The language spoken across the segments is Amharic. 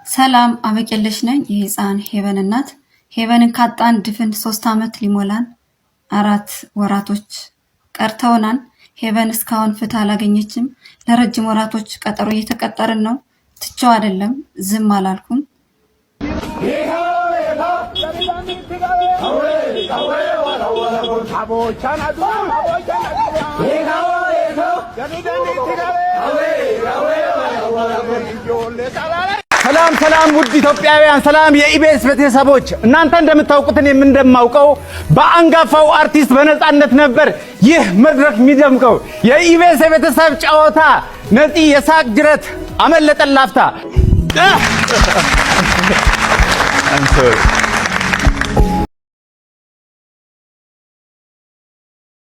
ሰላም አበቀለሽ ነኝ የህፃን ሄቨን እናት። ሄቨንን ካጣን ድፍን 3 ዓመት ሊሞላን 4 ወራቶች ቀርተውናል። ሄቨን እስካሁን ፍትህ አላገኘችም። ለረጅም ወራቶች ቀጠሮ እየተቀጠርን ነው። ትቼው አይደለም ዝም አላልኩም። ሰላም ውድ ኢትዮጵያውያን፣ ሰላም የኢቢኤስ ቤተሰቦች። እናንተ እንደምታውቁትን እንደማውቀው በአንጋፋው አርቲስት በነፃነት ነበር ይህ መድረክ የሚደምቀው። የኢቢኤስ የቤተሰብ ጨዋታ ነፂ የሳቅ ጅረት አመለጠን ላፍታ።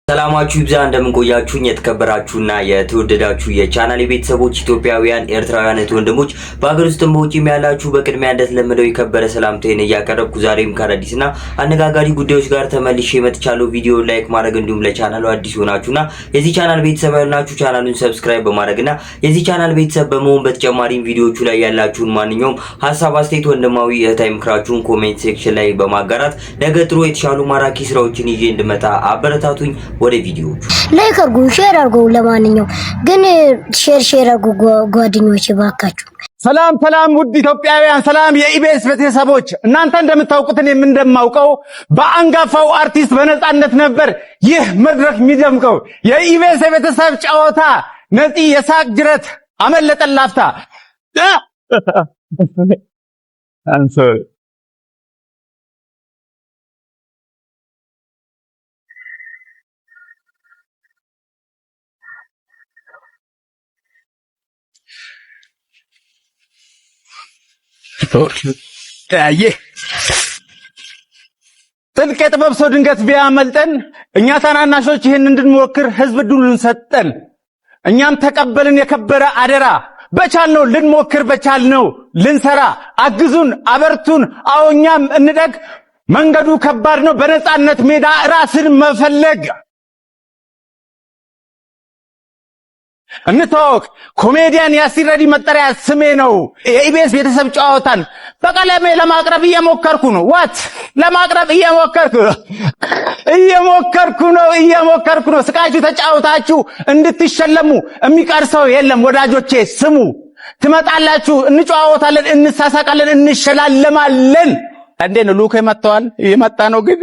ሰላማችሁ ይብዛ። እንደምን ቆያችሁኝ? የተከበራችሁና የተወደዳችሁ የቻናሌ ቤተሰቦች ኢትዮጵያውያን፣ ኤርትራውያን ወንድሞች በአገር ውስጥም በውጭም ያላችሁ በቅድሚያ እንደተለመደው የከበረ ሰላምታዬን እያቀረብኩ ዛሬም ከአዳዲስና አነጋጋሪ ጉዳዮች ጋር ተመልሼ መጥቻለሁ። ቪዲዮ ላይክ ማድረግ እንዲሁም ለቻናሉ አዲስ ሆናችሁና የዚህ ቻናል ቤተሰብ ያላችሁ ቻናሉን ሰብስክራይብ በማድረግና የዚህ ቻናል ቤተሰብ በመሆን በተጨማሪም ቪዲዮቹ ላይ ያላችሁን ማንኛውም ሀሳብ አስተያየት ወንድማዊ እህታዊ ምክራችሁን ኮሜንት ሴክሽን ላይ በማጋራት ነገ ጥሩ የተሻሉ ማራኪ ስራዎችን ይዤ እንድመጣ አበረታቱኝ። ወደ ቪዲዮቹ ላይክ አድርጉ፣ ሼር አድርጉ። ለማንኛውም ግን ሼር አድርጉ ጓደኞቼ ባካችሁ። ሰላም ውድ ኢትዮጵያውያን፣ ሰላም የኢቢኤስ ቤተሰቦች። እናንተ እንደምታውቁትን እንደማውቀው በአንጋፋው አርቲስት በነፃነት ነበር ይህ መድረክ የሚደምቀው። የኢቢኤስ የቤተሰብ ጨዋታ ነፂ የሳቅ ጅረት አመለጠን ላፍታ። ጥልቅ የጥበብ ሰው ድንገት ቢያመልጠን እኛ ታናናሾች ይህን እንድንሞክር ህዝብ እድሉን ሰጠን። እኛም ተቀበልን የከበረ አደራ። በቻልነው ልንሞክር፣ በቻልነው ልንሰራ። አግዙን፣ አበርቱን። አዎ እኛም እንደግ። መንገዱ ከባድ ነው በነፃነት ሜዳ ራስን መፈለግ። እንታወቅ። ኮሜዲያን ያሲን ረዲ መጠሪያ ስሜ ነው። የኢቢኤስ ቤተሰብ ጨዋታን በቀለሜ ለማቅረብ እየሞከርኩ ነው። ለማቅረብ እየሞከርኩ ነው። ስቃችሁ ተጫውታችሁ እንድትሸለሙ የሚቀር ሰው የለም ወዳጆቼ። ስሙ፣ ትመጣላችሁ፣ እንጨዋወታለን፣ እንሳሳቃለን፣ እንሸላለማለን። እንዴት ነው ሉክ መጥቷል? እየመጣ ነው ግን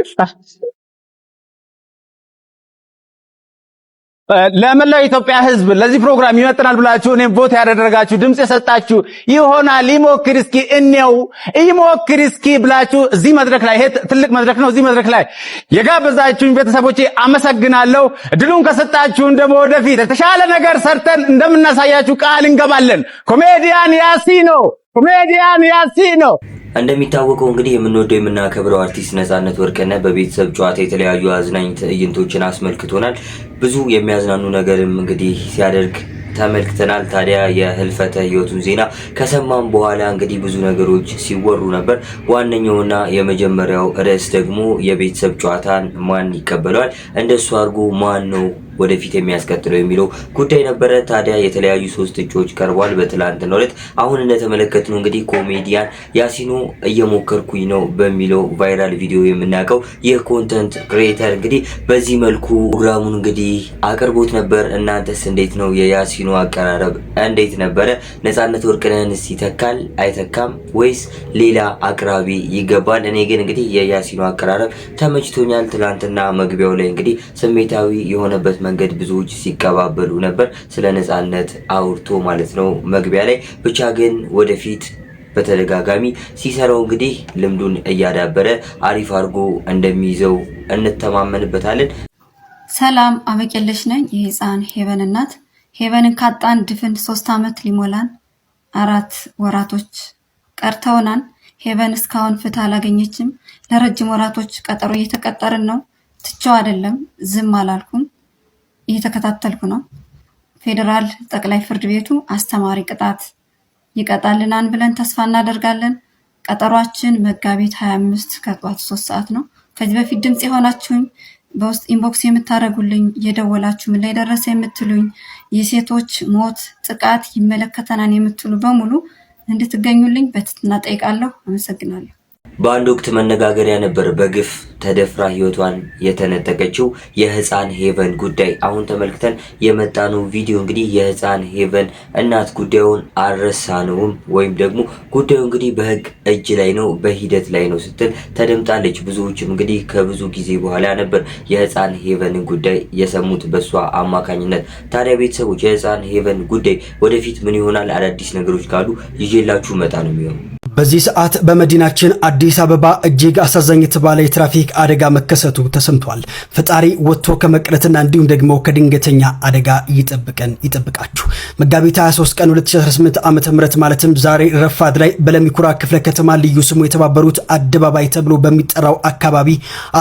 ለመላው ኢትዮጵያ ህዝብ ለዚህ ፕሮግራም ይመጥናል ብላችሁ እኔም ቮት ያደረጋችሁ ድምጽ የሰጣችሁ ይሆናል። ይሞክር እስኪ ብላችሁ እዚህ መድረክ ላይ ይሄ ትልቅ መድረክ ነው። እዚህ መድረክ ላይ የጋበዛችሁኝ ቤተሰቦቼ አመሰግናለሁ። እድሉን ከሰጣችሁን ደግሞ ወደፊት የተሻለ ነገር ሰርተን እንደምናሳያችሁ ቃል እንገባለን። ኮሜዲያን ያሲኖ እንደሚታወቀው እንግዲህ የምንወደው የምናከብረው አርቲስት ነፃነት ወርቅነህ በቤተሰብ ጨዋታ የተለያዩ አዝናኝ ትዕይንቶችን አስመልክቶናል። ብዙ የሚያዝናኑ ነገርም እንግዲህ ሲያደርግ ተመልክተናል። ታዲያ የህልፈተ ህይወቱን ዜና ከሰማን በኋላ እንግዲህ ብዙ ነገሮች ሲወሩ ነበር። ዋነኛውና የመጀመሪያው ርዕስ ደግሞ የቤተሰብ ጨዋታን ማን ይቀበለዋል፣ እንደሱ አድርጎ ማን ነው ወደፊት የሚያስቀጥለው የሚለው ጉዳይ ነበረ። ታዲያ የተለያዩ 3 እጩዎች ቀርቧል በትላንትናው ዕለት። አሁን እንደተመለከትነው እንግዲህ ኮሜዲያን ያሲኖ እየሞከርኩኝ ነው በሚለው ቫይራል ቪዲዮ የምናውቀው ይህ ኮንተንት ክሬተር እንግዲህ በዚህ መልኩ ፕሮግራሙን እንግዲህ አቅርቦት ነበር። እናንተስ እንዴት ነው? የያሲኖ አቀራረብ እንዴት ነበረ? ነፃነት ወርቅነህን ይተካል አይተካም ወይስ ሌላ አቅራቢ ይገባል? እኔ ግን እንግዲህ የያሲኖ አቀራረብ ተመችቶኛል። ትላንትና መግቢያው ላይ እንግዲህ ስሜታዊ የሆነበት መንገድ ብዙዎች ሲቀባበሉ ነበር፣ ስለ ነፃነት አውርቶ ማለት ነው መግቢያ ላይ። ብቻ ግን ወደፊት በተደጋጋሚ ሲሰራው እንግዲህ ልምዱን እያዳበረ አሪፍ አድርጎ እንደሚይዘው እንተማመንበታለን። ሰላም አበቀለሽ ነኝ የህፃን ሄቨን እናት። ሄቨንን ካጣን ድፍን 3 ዓመት ሊሞላን 4 ወራቶች ቀርተውናል። ሄቨን እስካሁን ፍትህ አላገኘችም። ለረጅም ወራቶች ቀጠሮ እየተቀጠርን ነው። ትቼው አይደለም ዝም አላልኩም። እየተከታተልኩ ነው። ፌደራል ጠቅላይ ፍርድ ቤቱ አስተማሪ ቅጣት ይቀጣልናል ብለን ተስፋ እናደርጋለን። ቀጠሯችን መጋቢት 25 ከጧት 3 ሰዓት ነው። ከዚህ በፊት ድምጽ የሆናችሁኝ በውስጥ ኢንቦክስ የምታረጉልኝ እየደወላችሁ ምን ላይ ደረሰ የምትሉኝ የሴቶች ሞት ጥቃት ይመለከተናል የምትሉ በሙሉ እንድትገኙልኝ በትህትና ጠይቃለሁ። አመሰግናለሁ። በአንድ ወቅት መነጋገሪያ ነበር በግፍ ተደፍራ ህይወቷን የተነጠቀችው የህፃን ሄቨን ጉዳይ። አሁን ተመልክተን የመጣነው ቪዲዮ እንግዲህ የህፃን ሄቨን እናት ጉዳዩን አልረሳነውም ወይም ደግሞ ጉዳዩ እንግዲህ በህግ እጅ ላይ ነው፣ በሂደት ላይ ነው ስትል ተደምጣለች። ብዙዎችም እንግዲህ ከብዙ ጊዜ በኋላ ነበር የህፃን ሄቨንን ጉዳይ የሰሙት በሷ አማካኝነት። ታዲያ ቤተሰቦች የህፃን ሄቨን ጉዳይ ወደፊት ምን ይሆናል? አዳዲስ ነገሮች ካሉ ይዤላችሁ መጣ ነው የሚሆነው። በዚህ ሰዓት በመዲናችን አዲስ አበባ እጅግ አሳዛኝ የተባለ የትራፊክ አደጋ መከሰቱ ተሰምቷል። ፈጣሪ ወጥቶ ከመቅረትና እንዲሁም ደግሞ ከድንገተኛ አደጋ ይጠብቃችሁ። መጋቢት 23 ቀን 2018 ዓ.ም ማለትም ዛሬ ረፋድ ላይ በለሚኩራ ክፍለ ከተማ ልዩ ስሙ የተባበሩት አደባባይ ተብሎ በሚጠራው አካባቢ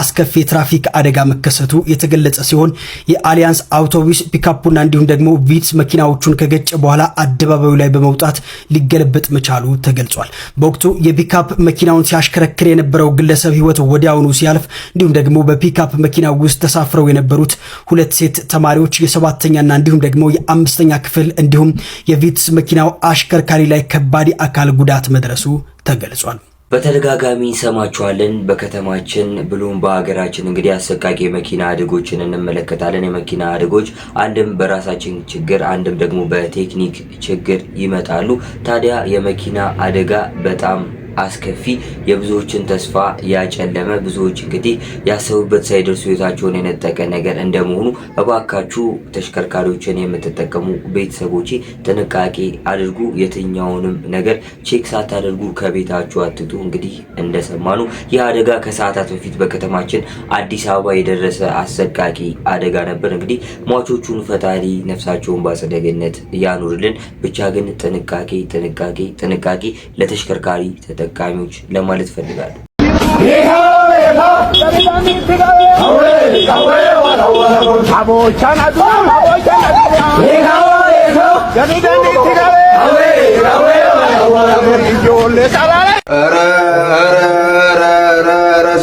አስከፊ የትራፊክ አደጋ መከሰቱ የተገለጸ ሲሆን የአሊያንስ አውቶቡስ ፒካፑና እንዲሁም ደግሞ ቪትስ መኪናዎቹን ከገጨ በኋላ አደባባዩ ላይ በመውጣት ሊገለበጥ መቻሉ ተገልጿል። በወቅቱ የፒካፕ መኪናውን ሲያሽከረክር የነበረው ግለሰብ ህይወት ወዲያውኑ ሲያልፍ እንዲሁም ደግሞ በፒካፕ መኪናው ውስጥ ተሳፍረው የነበሩት 2 ሴት ተማሪዎች የ7ኛና እንዲሁም ደግሞ የ5ኛ ክፍል እንዲሁም የቪትስ መኪናው አሽከርካሪ ላይ ከባድ አካል ጉዳት መድረሱ ተገልጿል። በተደጋጋሚ ሰማችኋለን። በከተማችን ብሎም በሀገራችን እንግዲህ አሰቃቂ የመኪና አደጎችን እንመለከታለን። የመኪና አደጎች አንድም በራሳችን ችግር አንድም ደግሞ በቴክኒክ ችግር ይመጣሉ። ታዲያ የመኪና አደጋ በጣም አስከፊ የብዙዎችን ተስፋ ያጨለመ ብዙዎች እንግዲህ ያሰቡበት ሳይደርሱ ህይወታቸውን የነጠቀ ነገር እንደመሆኑ እባካችሁ ተሽከርካሪዎችን የምትጠቀሙ ቤተሰቦች ጥንቃቄ አድርጉ። የትኛውንም ነገር ቼክ ሳታደርጉ ከቤታችሁ አትጡ። እንግዲህ እንደሰማኑ ይህ አደጋ ከሰዓታት በፊት በከተማችን አዲስ አበባ የደረሰ አሰቃቂ አደጋ ነበር። እንግዲህ ሟቾቹን ፈጣሪ ነፍሳቸውን በአጸደ ገነት ያኑርልን። ብቻ ግን ጥንቃቄ ለተሽከርካሪ ተጠቃሚዎች ለማለት ፈልጋለሁ።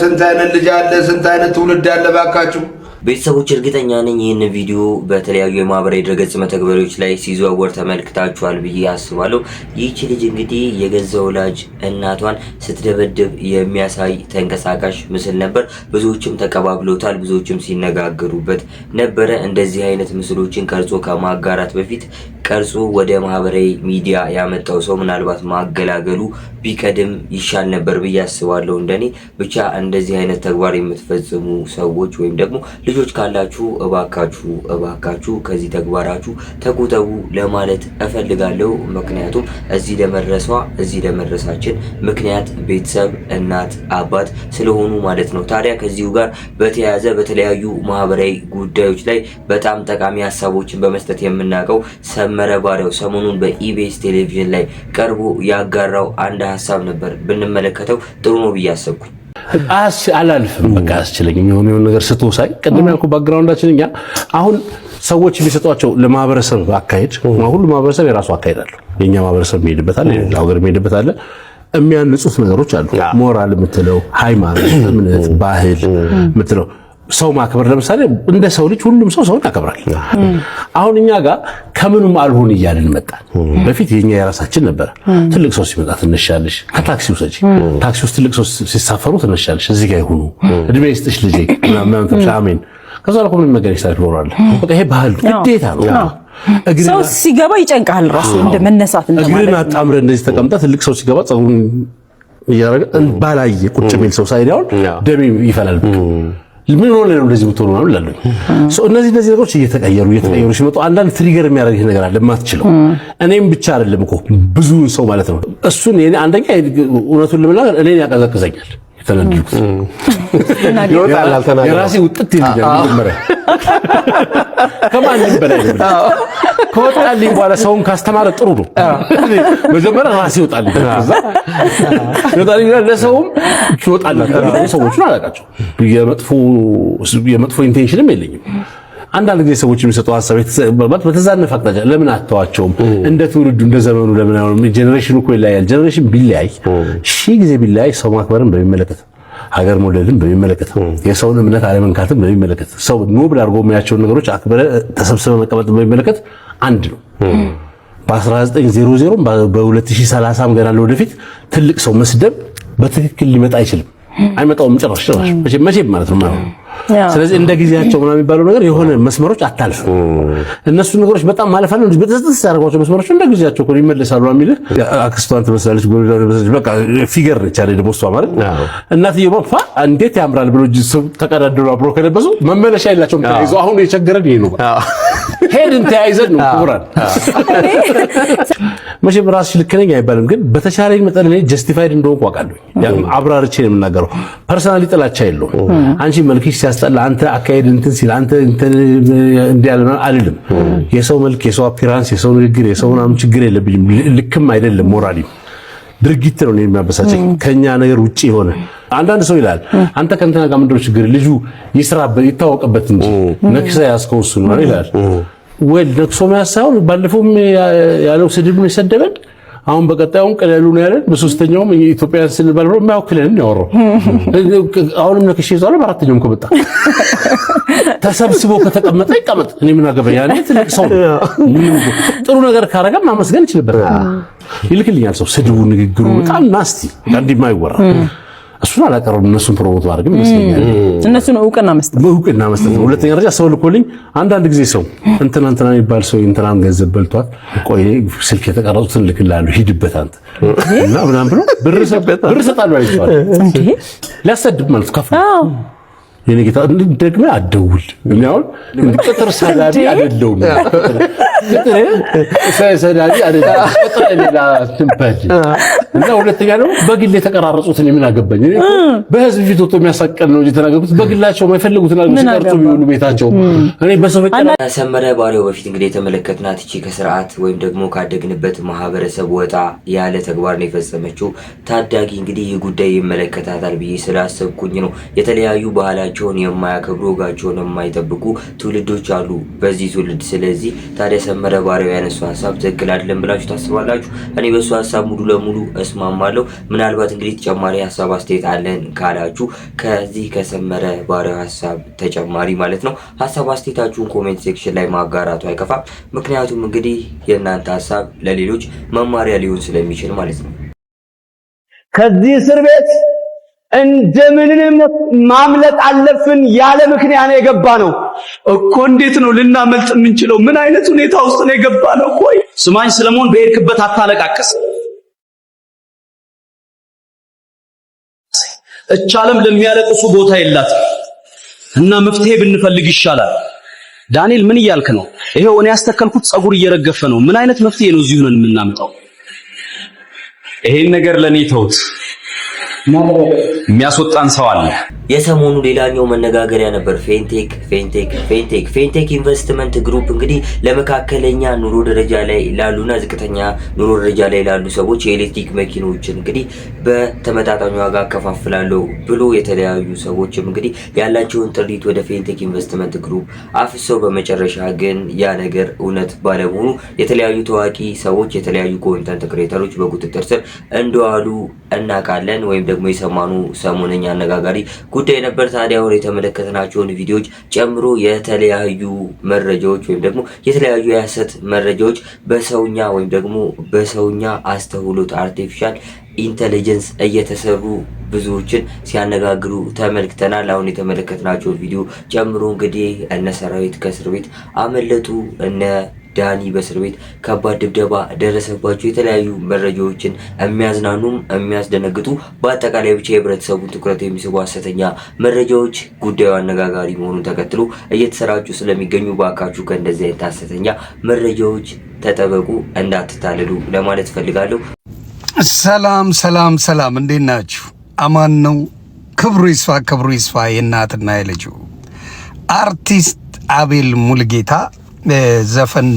ስንት አይነት ልጅ አለ፣ ስንት አይነት ትውልድ አለ ባካችሁ። ቤተሰቦች እርግጠኛ ነኝ ይህን ቪዲዮ በተለያዩ የማህበራዊ ድረገጽ መተግበሪያዎች ላይ ሲዘዋወር ተመልክታችኋል ብዬ አስባለሁ። ይህች ልጅ እንግዲህ የገዛ ወላጅ እናቷን ስትደበድብ የሚያሳይ ተንቀሳቃሽ ምስል ነበር። ብዙዎችም ተቀባብለውታል፣ ብዙዎችም ሲነጋገሩበት ነበረ። እንደዚህ አይነት ምስሎችን ቀርጾ ከማጋራት በፊት ቀርጾ ወደ ማህበራዊ ሚዲያ ያመጣው ሰው ምናልባት ማገላገሉ ቢቀድም ይሻል ነበር ብዬ አስባለሁ እንደኔ። ብቻ እንደዚህ አይነት ተግባር የምትፈጽሙ ሰዎች ወይም ደግሞ ልጆች ካላችሁ እባካችሁ ከዚህ ተግባራችሁ ተቆጠቡ ለማለት እፈልጋለሁ። ምክንያቱም እዚህ ለመድረሳችን ምክንያት ቤተሰብ፣ እናት፣ አባት ስለሆኑ ማለት ነው። ታዲያ ከዚሁ ጋር በተያያዘ በተለያዩ ማህበራዊ ጉዳዮች ላይ በጣም ጠቃሚ ሀሳቦችን በመስጠት የምናውቀው ሰመረ ባሪያው ሰሞኑን በኢቢኤስ ቴሌቪዥን ላይ ቀርቦ ያጋራው አንድ ሀሳብ ነበር። ብንመለከተው ጥሩ ነው ብዬ አሰብኩኝ። አላልፍም በቃ አስችለኝም የሆነ ነገር ስትወሳይ ቅድም ያልኩ ባክግራውንዳችን እኛ አሁን ሰዎች የሚሰጧቸው ለማህበረሰብ አካሄድ ሁሉ ማህበረሰብ የራሱ አካሄድ አለው። የኛ ማህበረሰብ የሚሄድበት አለ፣ ሌላው ሀገር የሚሄድበት አለ። የሚያንጹት ነገሮች አሉ። ሞራል የምትለው ሃይማኖት፣ እምነት፣ ባህል የምትለው ሰው ማክበር ለምሳሌ እንደ ሰው ልጅ ሁሉም ሰው ሰውን ያከብራል። አሁን እኛ ጋር ከምንም አልሆን እያልን መጣን። በፊት የኛ የራሳችን ነበር። ትልቅ ሰው ሲመጣ ትነሻለሽ፣ ከታክሲ ውሰጂ፣ ታክሲ ውስጥ ትልቅ ሰው ሲሳፈሩ ትነሻለሽ፣ እዚህ ጋር ይሁኑ፣ እድሜ ይስጥሽ ልጄ ምናምን ተብሎ አሜን። ከዛ ለቆም ነገር ይሳል ኖራል። በቃ ይሄ ባህል ግዴታ ነው። ሰው ሲገባ ይጨንቃል ራሱ እንደ መነሳት እንደማለት ነው። እግርና ጣምረ እንደዚህ ተቀምጣ ትልቅ ሰው ሲገባ ጸጉን እያረገ ባላየ ቁጭ የሚል ሰው ሳይዳውን ደም ይፈላል። ምን ሆነ ነው እንደዚህ ብትሆኑ ነው ይላል። እነዚህ ነገሮች እየተቀየሩ ሲመጡ አንዳንድ ትሪገር የሚያደርግ ነገር አለ የማትችለው። እኔም ብቻ አይደለም እኮ ብዙ ሰው ማለት ነው። እሱን አንደኛ እውነቱን ለመናገር እኔን ያቀዘቅዘኛል። ተነድኩት ይወጣል አልተናገረ የራሴ ውጥት ይልኛል። መጀመሪያ ከማንም በላይ ነው። ከወጣልኝ በኋላ ሰውን ካስተማረ ጥሩ ነው። መጀመሪያ ራሴ ይወጣል። ከዛ ይወጣልኝ ለሰውም ይወጣል። ሰዎችን አላውቃቸው የመጥፎ ኢንቴንሽንም የለኝም። አንዳንድ ጊዜ ሰዎች የሚሰጡ ሐሳብ በተዛነፈ አቅጣጫ ለምን አተዋቸውም? እንደ ትውልዱ እንደ ዘመኑ ለምን አይሆንም? ጄኔሬሽኑ እኮ ይለያያል። ጄኔሬሽን ቢለያይ ሺህ ጊዜ ቢለያይ ሰው ማክበርን በሚመለከት ሀገር ሞዴልን በሚመለከት የሰውን እምነት አለመንካትን በሚመለከት ሰው ኖብል አድርጎ የሚያቸውን ነገሮች አክብረ ተሰብስበ መቀመጥ በሚመለከት አንድ ነው። በ1900 በ2030 ገና ለወደፊት ትልቅ ሰው መስደብ በትክክል ሊመጣ አይችልም። አይመጣውም ጭራሽ መቼም ማለት ነው ማለት ነው። ስለዚህ እንደ ጊዜያቸው ምናምን የሚባለው ነገር የሆነ መስመሮች አታልፍም። እነሱ ነገሮች በጣም ማለፍ አለ እንጂ በተሰጠስ ያደርጓቸው መስመሮች እንደ ጊዜያቸው እኮ ይመለሳሉ የሚል አክስቷን ትመስላለች፣ ጎልዳን ትመስላለች። በቃ ፊገር ነች አይደል? ደግሞ እሷ ማለት እናትዬ ባፋ እንዴት ያምራል ብሎ ተቀዳደሩ አብሮ ከለበሱ መመለሻ የላቸውም። ተይዘው አሁን የቸገረን ይሄ ነው። ሄድን ተያይዘን ነው ኩራን መቼም ራስሽ ልክ ነኝ አይባልም፣ ግን በተቻለኝ መጠን እኔ ጀስቲፋይድ እንደሆንኩ አውቃለሁ። አብራርቼ ነው የምናገረው። ፐርሰናሊ ጥላቻ የለውም። አንቺ መልክሽ ሲያስጠላ አንተ አካሄድ እንትን ሲል አንተ እንትን እንዲያለና አልልም። የሰው መልክ፣ የሰው አፒራንስ፣ የሰው ንግግር፣ የሰው ምናምን ችግር የለብኝም። ልክም አይደለም ሞራሊ ድርጊት ነው የሚያበሳጨኝ ከኛ ነገር ውጪ የሆነ አንዳንድ ሰው ይላል አንተ ከእንትና ጋር ምንድነው ችግር ልጁ ይስራበት ይታወቅበት እንጂ ነክሰ ያስከው እሱ ነው ይላል። ወይ ነክሶ ማያሳው ባለፈውም ያለው ስድብ ነው የሰደበን። አሁን በቀጣዩም ቀለሉ ነው ያለን። በሶስተኛውም ኢትዮጵያን ስንባል ነው የሚያውክለን ያወራው። አሁንም ነክሼ ይዟል። በአራተኛውም ከመጣ ተሰብስቦ ከተቀመጠ ይቀመጥ። እኔ ምን አገባኝ? ያኔ ትልቅ ሰው ጥሩ ነገር ካረጋ ማመስገን ይችላል። ይልክልኛል ሰው ስድቡ ንግግሩ በጣም ናስቲ እንዲህ ማይወራ እሱን አላቀረም። እነሱን ፕሮሞት ማድረግ ይመስለኛል። እነሱን እውቅና መስጠት ነው። ሁለተኛ ደረጃ ሰው ልኮልኝ አንዳንድ ጊዜ ሰው እንትና የሚባል ሰው እንትናን ገንዘብ በልቷል፣ ቆይ ስልክ የተቀረጹትን ልክልሃለሁ ሂድበት አንተ እና ምናምን ብሎ ብር ሰጣለሁ አይቷል እንዴ ሊያሰድብ ማለት ከፍ የኔ ጌታ ደግሜ አትደውል። እኔ አሁን ቅጥር ሰዳቢ አይደለሁም። ቅጥር ሰዳቢ አይደለሁም። ቅጥር ሌላ ትንበል እና ሁለተኛ ደግሞ በግል የተቀራረጹትን ምን አገባኝ? እኔ በህዝብ ፊት ወጥቶ የሚያሳቀል ነው የተናገሩት። በግላቸው የማይፈልጉትን አድርገው ሲቀርጹ ቢሆኑ ቤታቸው እኔ በሰው ሰመረ ባሪያው በፊት እንግዲህ የተመለከትናት እቺ ከስርዓት ወይም ደግሞ ካደግንበት ማህበረሰብ ወጣ ያለ ተግባር ነው የፈጸመችው ታዳጊ። እንግዲህ ይህ ጉዳይ ይመለከታታል ብዬ ስላሰብኩኝ ነው። የተለያዩ ባህላቸውን የማያከብሩ ወጋቸውን የማይጠብቁ ትውልዶች አሉ በዚህ ትውልድ። ስለዚህ ታዲያ ሰመረ ባሪያው ያነሳው ሐሳብ ትክክል አይደለም ብላችሁ ታስባላችሁ? እኔ በሱ ሐሳብ ሙሉ ለሙሉ እስማማለሁ። ምናልባት እንግዲህ ተጨማሪ ሐሳብ አስተያየት አለን ካላችሁ ከዚህ ከሰመረ ባሪያው ሐሳብ ተጨማሪ ማለት ነው ሐሳብ አስተያየታችሁን ኮሜንት ሴክሽን ላይ ማጋራቱ አይከፋም። ምክንያቱም እንግዲህ የእናንተ ሐሳብ ለሌሎች መማሪያ ሊሆን ስለሚችል ማለት ነው። ከዚህ እስር ቤት እንደምንም ማምለጥ አለፍን ያለ ምክንያት ነው የገባ ነው እኮ። እንዴት ነው ልናመልጥ የምንችለው? ምን አይነት ሁኔታ ውስጥ ነው የገባ ነው? ቆይ ስማኝ ሰለሞን፣ በሄድክበት አታለቃቀስ። እቻለም ለሚያለቅሱ ቦታ የላትም እና መፍትሄ ብንፈልግ ይሻላል። ዳንኤል ምን እያልክ ነው? ይሄው እኔ ያስተከልኩት ጸጉር እየረገፈ ነው። ምን አይነት መፍትሄ ነው እዚሁ ነን የምናመጣው? ይሄን ነገር ለኔ ተውት። የሚያስወጣን ሰው አለ። የሰሞኑ ሌላኛው መነጋገሪያ ነበር ፌንቴክ ኢንቨስትመንት ግሩፕ እንግዲህ ለመካከለኛ ኑሮ ደረጃ ላይ ላሉና ዝቅተኛ ኑሮ ደረጃ ላይ ላሉ ሰዎች የኤሌክትሪክ መኪኖችን እንግዲህ በተመጣጣኝ ዋጋ አከፋፍላለሁ ብሎ የተለያዩ ሰዎችም እንግዲህ ያላቸውን ጥሪት ወደ ፌንቴክ ኢንቨስትመንት ግሩፕ አፍሰው በመጨረሻ ግን ያ ነገር እውነት ባለመሆኑ የተለያዩ ታዋቂ ሰዎች የተለያዩ ኮንተንት ክሬተሮች በቁጥጥር ስር እንደዋሉ እናውቃለን። ወይም ደግሞ የሰማኑ ሰሞነኛ አነጋጋሪ ጉዳይ ነበር። ታዲያ አሁን የተመለከትናቸውን ቪዲዮዎች ጨምሮ የተለያዩ መረጃዎች ወይም ደግሞ የተለያዩ የሐሰት መረጃዎች በሰውኛ ወይም ደግሞ በሰውኛ አስተውሎት አርቲፊሻል ኢንተለጀንስ እየተሰሩ ብዙዎችን ሲያነጋግሩ ተመልክተናል። አሁን የተመለከትናቸውን ቪዲዮ ጨምሮ እንግዲህ እነ ሰራዊት ከእስር ቤት አመለጡ፣ እነ ዳኒ በእስር ቤት ከባድ ድብደባ ደረሰባቸው። የተለያዩ መረጃዎችን የሚያዝናኑም የሚያስደነግጡ በአጠቃላይ ብቻ የህብረተሰቡን ትኩረት የሚስቡ ሐሰተኛ መረጃዎች ጉዳዩ አነጋጋሪ መሆኑን ተከትሎ እየተሰራጩ ስለሚገኙ ባካችሁ ከእንደዚህ አይነት ሐሰተኛ መረጃዎች ተጠበቁ፣ እንዳትታለሉ ለማለት ፈልጋለሁ። ሰላም ሰላም ሰላም፣ እንዴት ናችሁ? አማን ነው። ክብሩ ይስፋ የእናትና የልጁ አርቲስት አቤል ሙልጌታ ዘፈን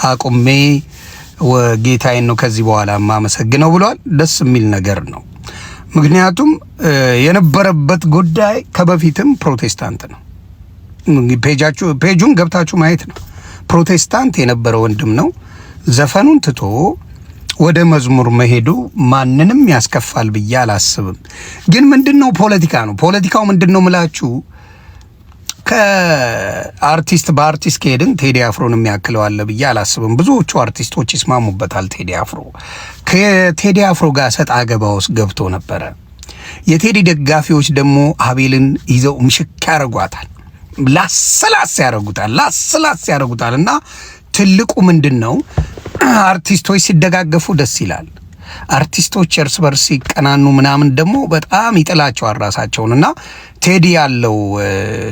አቁሜ ጌታዬን ነው ከዚህ በኋላ ማመሰግነው ብሏል። ደስ የሚል ነገር ነው። ምክንያቱም የነበረበት ጉዳይ ከበፊትም ፕሮቴስታንት ነው። ፔጁን ገብታችሁ ማየት ነው። ፕሮቴስታንት የነበረ ወንድም ነው። ዘፈኑን ትቶ ወደ መዝሙር መሄዱ ማንንም ያስከፋል ብዬ አላስብም። ግን ምንድነው ፖለቲካ ነው። ፖለቲካው ምንድነው ምላችሁ ከአርቲስት በአርቲስት ከሄድን ቴዲ አፍሮን የሚያክለው አለ ብዬ አላስብም። ብዙዎቹ አርቲስቶች ይስማሙበታል። ቴዲ አፍሮ ከቴዲ አፍሮ ጋር ሰጣ ገባ ውስጥ ገብቶ ነበረ። የቴዲ ደጋፊዎች ደግሞ አቤልን ይዘው ምሽክ ያረጓታል፣ ላስላስ ያረጉታል። እና ትልቁ ምንድነው አርቲስቶች ሲደጋገፉ ደስ ይላል። አርቲስቶች እርስ በርስ ሲቀናኑ ምናምን ደግሞ በጣም ይጥላቸዋል ራሳቸውን። እና ቴዲ ያለው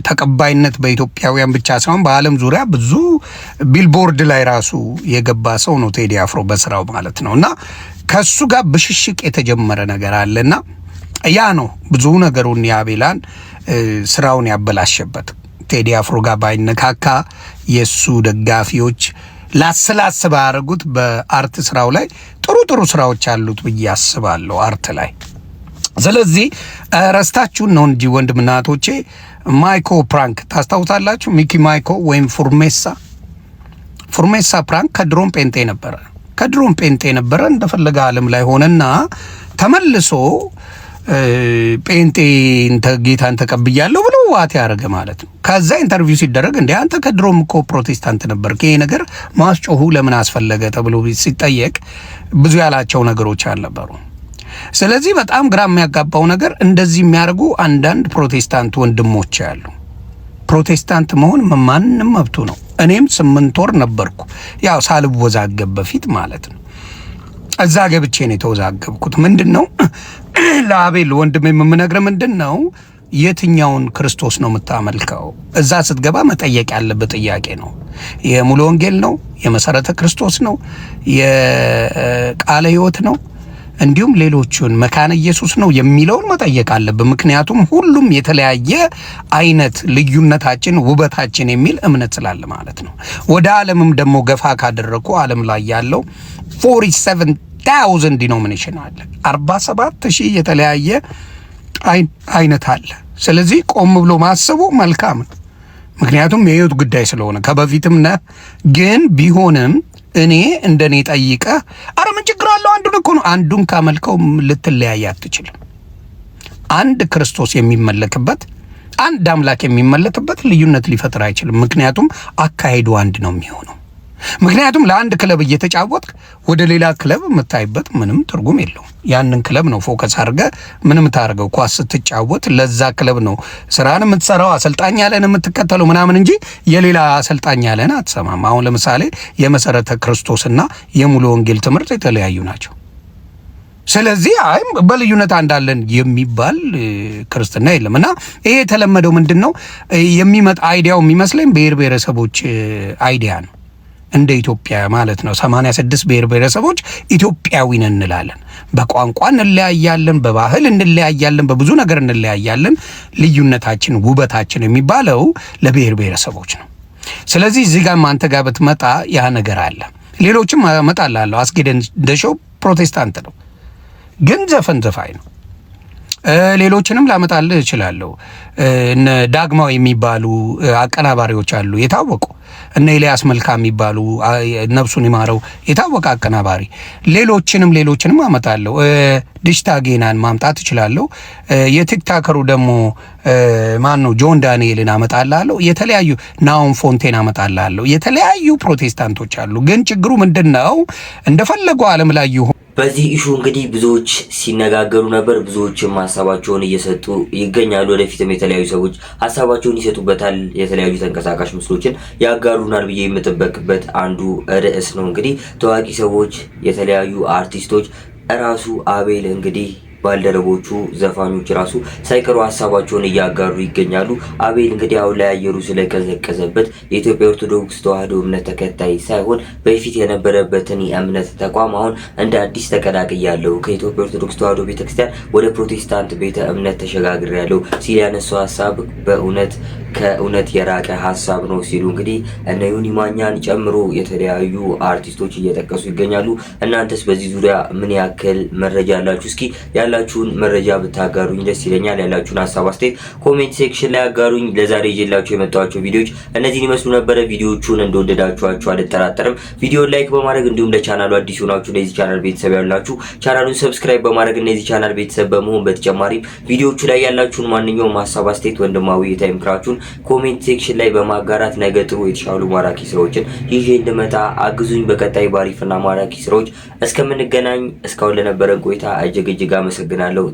ተቀባይነት በኢትዮጵያውያን ብቻ ሳይሆን በዓለም ዙሪያ ብዙ ቢልቦርድ ላይ ራሱ የገባ ሰው ነው ቴዲ አፍሮ በስራው ማለት ነው። እና ከሱ ጋር ብሽሽቅ የተጀመረ ነገር አለና ያ ነው ብዙ ነገሩን የአቤላን ስራውን ያበላሸበት። ቴዲ አፍሮ ጋር ባይነካካ የሱ ደጋፊዎች ላስላስ ባያረጉት በአርት ስራው ላይ ጥሩ ስራዎች አሉት ብዬ አስባለሁ አርት ላይ። ስለዚህ ረስታችሁን ነው እንጂ ወንድምና እህቶቼ ማይኮ ፕራንክ ታስታውሳላችሁ? ሚኪ ማይኮ ወይም ፉርሜሳ ፕራንክ ከድሮም ጴንጤ ነበረ እንደፈለገ ዓለም ላይ ሆነና ተመልሶ ጴንጤ ጌታን ተቀብያለሁ ብሎ ዋት ያደረገ ማለት ነው። ከዛ ኢንተርቪው ሲደረግ እንደ አንተ ከድሮም እኮ ፕሮቴስታንት ነበርክ፣ ይሄ ነገር ማስጮሁ ለምን አስፈለገ ተብሎ ሲጠየቅ ብዙ ያላቸው ነገሮች አልነበሩ። ስለዚህ በጣም ግራ የሚያጋባው ነገር እንደዚህ የሚያደርጉ አንዳንድ ፕሮቴስታንት ወንድሞች ያሉ። ፕሮቴስታንት መሆን ማንንም መብቱ ነው። እኔም 8 ወር ነበርኩ፣ ያው ሳልወዛገብ በፊት ማለት ነው። እዛ ገብቼ ነው የተወዛገብኩት። ምንድነው ለአቤል ወንድም የምነግርህ ምንድነው የትኛውን ክርስቶስ ነው የምታመልከው? እዛ ስትገባ መጠየቅ ያለበት ጥያቄ ነው። የሙሉ ወንጌል ነው? የመሰረተ ክርስቶስ ነው? የቃለ ሕይወት ነው? እንዲሁም ሌሎቹን መካነ ኢየሱስ ነው የሚለውን መጠየቅ አለብን። ምክንያቱም ሁሉም የተለያየ አይነት ልዩነታችን ውበታችን የሚል እምነት ስላለ ማለት ነው። ወደ ዓለምም ደግሞ ገፋ ካደረኩ ዓለም ላይ ያለው 47,000 ዲኖሚኔሽን አለ። 47,000 የተለያየ አይነት አለ። ስለዚህ ቆም ብሎ ማሰቡ መልካም ነው። ምክንያቱም የህይወት ጉዳይ ስለሆነ ከበፊትም ነህ ግን ቢሆንም እኔ እንደኔ ጠይቀህ አረ ምን ችግር አለው አንዱን እኮ ነው አንዱን ካመልከው ልትለያይ አትችልም። አንድ ክርስቶስ የሚመለክበት አንድ አምላክ የሚመለክበት ልዩነት ሊፈጥር አይችልም። ምክንያቱም አካሄዱ አንድ ነው የሚሆነው። ምክንያቱም ለአንድ ክለብ እየተጫወትክ ወደ ሌላ ክለብ የምታይበት ምንም ትርጉም የለውም። ያንን ክለብ ነው ፎከስ አድርገህ ምንም ታርገው ኳስ ስትጫወት ለዛ ክለብ ነው ስራን የምትሰራው፣ አሰልጣኝ ያለን የምትከተለው ምናምን እንጂ የሌላ አሰልጣኝ ያለን አትሰማም። አሁን ለምሳሌ የመሰረተ ክርስቶስና የሙሉ ወንጌል ትምህርት የተለያዩ ናቸው። ስለዚህ አይ በልዩነት አንዳለን የሚባል ክርስትና የለም። እና ይሄ የተለመደው ምንድነው የሚመጣ አይዲያው የሚመስለኝ ብሔር ብሔረሰቦች አይዲያ ነው። እንደ ኢትዮጵያ ማለት ነው 86 ብሔር ብሔረሰቦች ኢትዮጵያዊ ነን እንላለን። በቋንቋ እንለያያለን፣ በባህል እንለያያለን፣ በብዙ ነገር እንለያያለን። ልዩነታችን ውበታችን የሚባለው ለብሔር ብሔረሰቦች ነው። ስለዚህ እዚህ ጋር አንተ ጋር ብትመጣ ያ ነገር አለ። ሌሎችም እመጣላለሁ። አስጌደን ደሾው ፕሮቴስታንት ነው ግን ዘፋኝ ነው። ሌሎችንም ላመጣልህ እችላለሁ። እነ ዳግማው የሚባሉ አቀናባሪዎች አሉ የታወቁ። እነ ኤልያስ መልካ የሚባሉ ነፍሱን ይማረው የታወቀ አቀናባሪ። ሌሎችንም አመጣለሁ። ዲሽታ ጌናን ማምጣት እችላለሁ። የቲክታከሩ ደግሞ ማን ነው ጆን ዳንኤልን አመጣላለሁ። የተለያዩ ናውን ፎንቴን አመጣላለሁ። የተለያዩ ፕሮቴስታንቶች አሉ። ግን ችግሩ ምንድነው እንደፈለጉ ዓለም ላይ ይሁን በዚህ ኢሹ እንግዲህ ብዙዎች ሲነጋገሩ ነበር። ብዙዎችም ሀሳባቸውን እየሰጡ ይገኛሉ። ወደፊትም የተለያዩ ሰዎች ሀሳባቸውን ይሰጡበታል። የተለያዩ ተንቀሳቃሽ ምስሎችን ያጋሩናል ብዬ የምጠበቅበት አንዱ ርዕስ ነው። እንግዲህ ታዋቂ ሰዎች፣ የተለያዩ አርቲስቶች ራሱ አቤል እንግዲህ ባልደረቦቹ ዘፋኞች ራሱ ሳይቀሩ ሀሳባቸውን እያጋሩ ይገኛሉ። አቤል እንግዲህ አሁን ላይ አየሩ ስለቀዘቀዘበት የኢትዮጵያ ኦርቶዶክስ ተዋህዶ እምነት ተከታይ ሳይሆን በፊት የነበረበትን የእምነት ተቋም አሁን እንደ አዲስ ተቀላቅያለሁ፣ ከኢትዮጵያ ኦርቶዶክስ ተዋህዶ ቤተክርስቲያን ወደ ፕሮቴስታንት ቤተ እምነት ተሸጋግሬያለሁ ሲል ያነሳው ሀሳብ በእውነት ከእውነት የራቀ ሀሳብ ነው ሲሉ እንግዲህ እነ ዮኒ ማኛን ጨምሮ የተለያዩ አርቲስቶች እየጠቀሱ ይገኛሉ። እናንተስ በዚህ ዙሪያ ምን ያክል መረጃ አላችሁ? እስኪ ያላችሁን መረጃ ብታጋሩኝ ደስ ይለኛል። ያላችሁን ሀሳብ አስተያየት ኮሜንት ሴክሽን ላይ አጋሩኝ። ለዛሬ ይዤላችሁ የመጣኋቸው ቪዲዮዎች እነዚህን ይመስሉ ነበረ። ቪዲዮቹን እንደወደዳችኋቸው አልጠራጠርም። ቪዲዮን ላይክ በማድረግ እንዲሁም ለቻናሉ አዲስ ሆናችሁ ለዚህ ቻናል ቤተሰብ ያላችሁ ቻናሉን ሰብስክራይብ በማድረግ እነዚህ ቻናል ቤተሰብ በመሆን በተጨማሪም ቪዲዮቹ ላይ ያላችሁን ማንኛውም ሀሳብ አስተያየት ወንድማዊ የታይም ክራችሁን ኮሜንት ሴክሽን ላይ በማጋራት ነገ ጥሩ የተሻሉ ማራኪ ስራዎችን ይዤ እንድመጣ አግዙኝ። በቀጣይ ባሪፍና ማራኪ ስራዎች እስከምንገናኝ እስካሁን ለነበረን ቆይታ እጅግ አመሰግናለሁ።